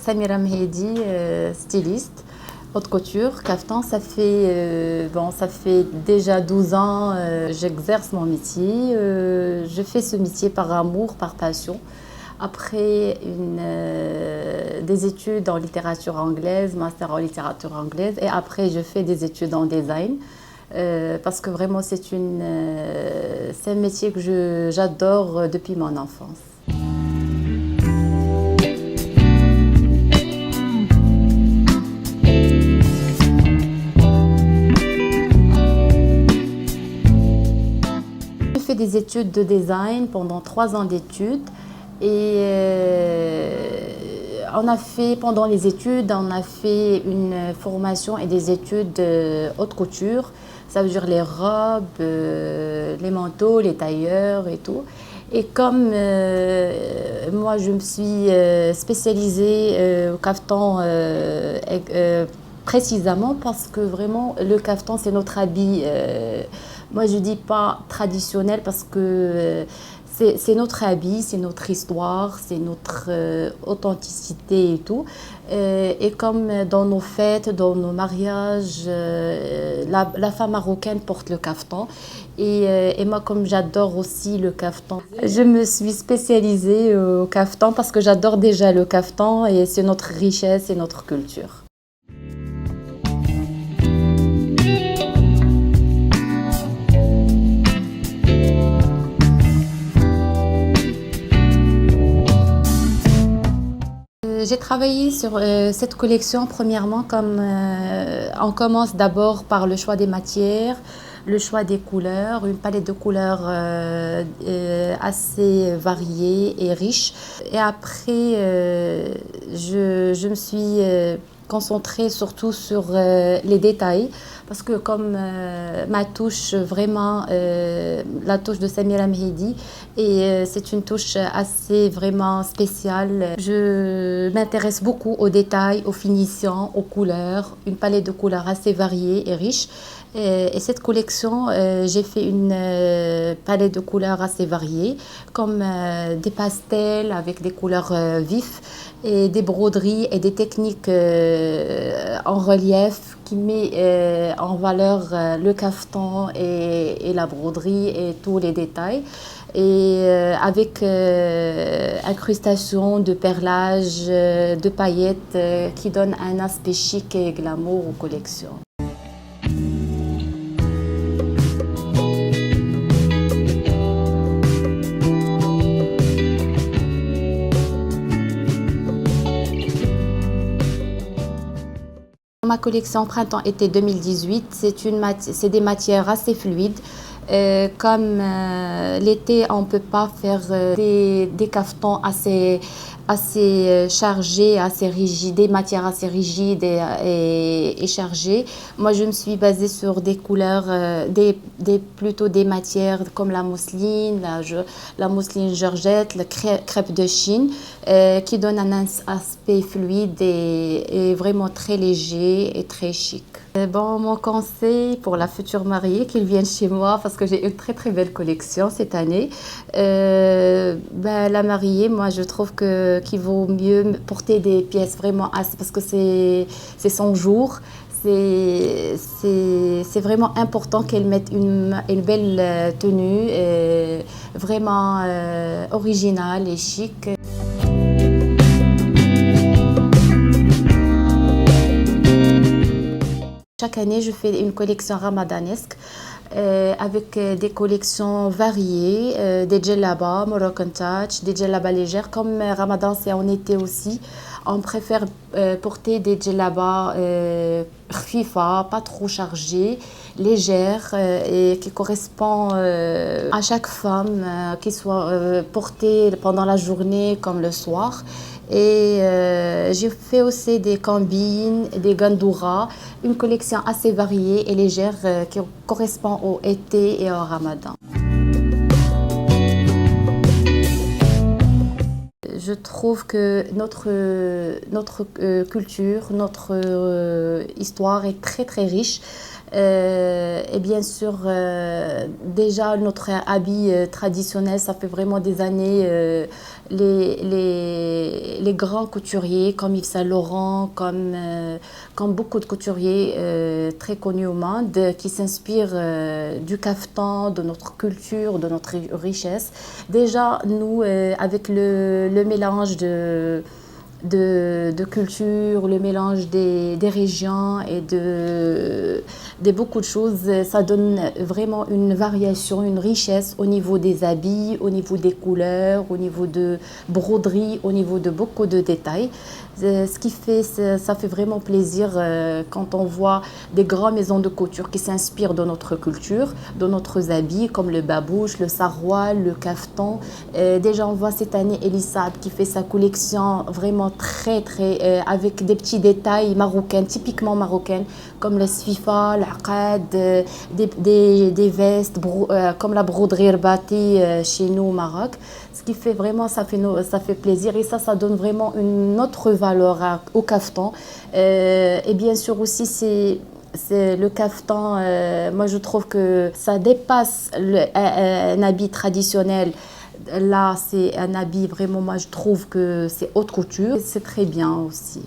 Samira Mehedi, styliste, haute couture, caftan. Ça fait déjà 12 ans j'exerce mon métier. Je fais ce métier par amour, par passion. Après des études en littérature anglaise, master en littérature anglaise, et après je fais des études en design. Parce que vraiment c'est un métier que j'adore depuis mon enfance. J'ai fait des études de design pendant 3 ans d'études et pendant les études, on a fait une formation et des études de haute couture. Ça veut dire les robes, les manteaux, les tailleurs et tout. Et comme moi je me suis spécialisée au caftan précisément parce que vraiment le caftan c'est notre habit. Moi je dis pas traditionnel parce que c'est notre habit, c'est notre histoire, c'est notre authenticité et tout. Et comme dans nos fêtes, dans nos mariages, la femme marocaine porte le caftan. Et moi, comme j'adore aussi le caftan, je me suis spécialisée au caftan parce que j'adore déjà le caftan et c'est notre richesse et notre culture. J'ai travaillé sur cette collection premièrement comme on commence d'abord par le choix des matières, le choix des couleurs, une palette de couleurs assez variée et riche. Et après, je me suis concentrée surtout sur les détails parce que comme ma touche vraiment, la touche de Samira Mehedi, et c'est une touche assez vraiment spéciale. Je m'intéresse beaucoup aux détails, aux finitions, aux couleurs, une palette de couleurs assez variée et riche. Et cette collection, j'ai fait une palette de couleurs assez variée, comme des pastels avec des couleurs vives, et des broderies et des techniques en relief qui met en valeur le caftan et la broderie et tous les détails. Et avec incrustation de perlage, de paillettes qui donnent un aspect chic et glamour aux collections. Ma collection printemps-été 2018, c'est des matières assez fluides. Comme l'été, on ne peut pas faire des caftans assez chargés, assez rigides, des matières assez rigides et chargées. Moi, je me suis basée sur des couleurs, plutôt des matières comme la mousseline, la mousseline georgette, la crêpe de Chine, qui donnent un aspect fluide et vraiment très léger et très chic. Bon, mon conseil pour la future mariée, qu'ils viennent chez moi parce que j'ai une très très belle collection cette année. La mariée, moi je trouve qu'il vaut mieux porter des pièces vraiment assez parce que c'est son jour. C'est vraiment important qu'elle mette une belle tenue vraiment originale et chic. Chaque année, je fais une collection ramadanesque avec des collections variées, des djellabas, Moroccan Touch, des djellabas légères. Comme Ramadan, c'est en été aussi, on préfère porter des djellabas FIFA, pas trop chargés, légères et qui correspondent à chaque femme, qui soit portée pendant la journée comme le soir. Et j'ai fait aussi des combines, des gandouras, une collection assez variée et légère qui correspond au été et au ramadan. Je trouve que notre culture, notre histoire est très très riche. Et bien sûr, déjà notre habit traditionnel, ça fait vraiment des années. Les grands couturiers comme Yves Saint Laurent, comme beaucoup de couturiers très connus au monde, qui s'inspirent du caftan, de notre culture, de notre richesse. Déjà, nous, avec le mélange de culture, le mélange des régions et de beaucoup de choses, ça donne vraiment une variation, une richesse au niveau des habits, au niveau des couleurs, au niveau de broderie, au niveau de beaucoup de détails. Ce qui fait, ça fait vraiment plaisir quand on voit des grandes maisons de couture qui s'inspirent de notre culture, de nos habits comme le babouche, le saroual, le caftan. Déjà, on voit cette année Elissab qui fait sa collection vraiment très, très, avec des petits détails marocains, typiquement marocains, comme le sfifa, l'aqad, des vestes, comme la broderie Herbati chez nous au Maroc. Ce qui fait vraiment, ça fait plaisir et ça donne vraiment une autre valeur au caftan. Et bien sûr aussi, c'est le caftan, moi je trouve que ça dépasse un habit traditionnel. Là, c'est un habit vraiment, moi je trouve que c'est haute couture. C'est très bien aussi.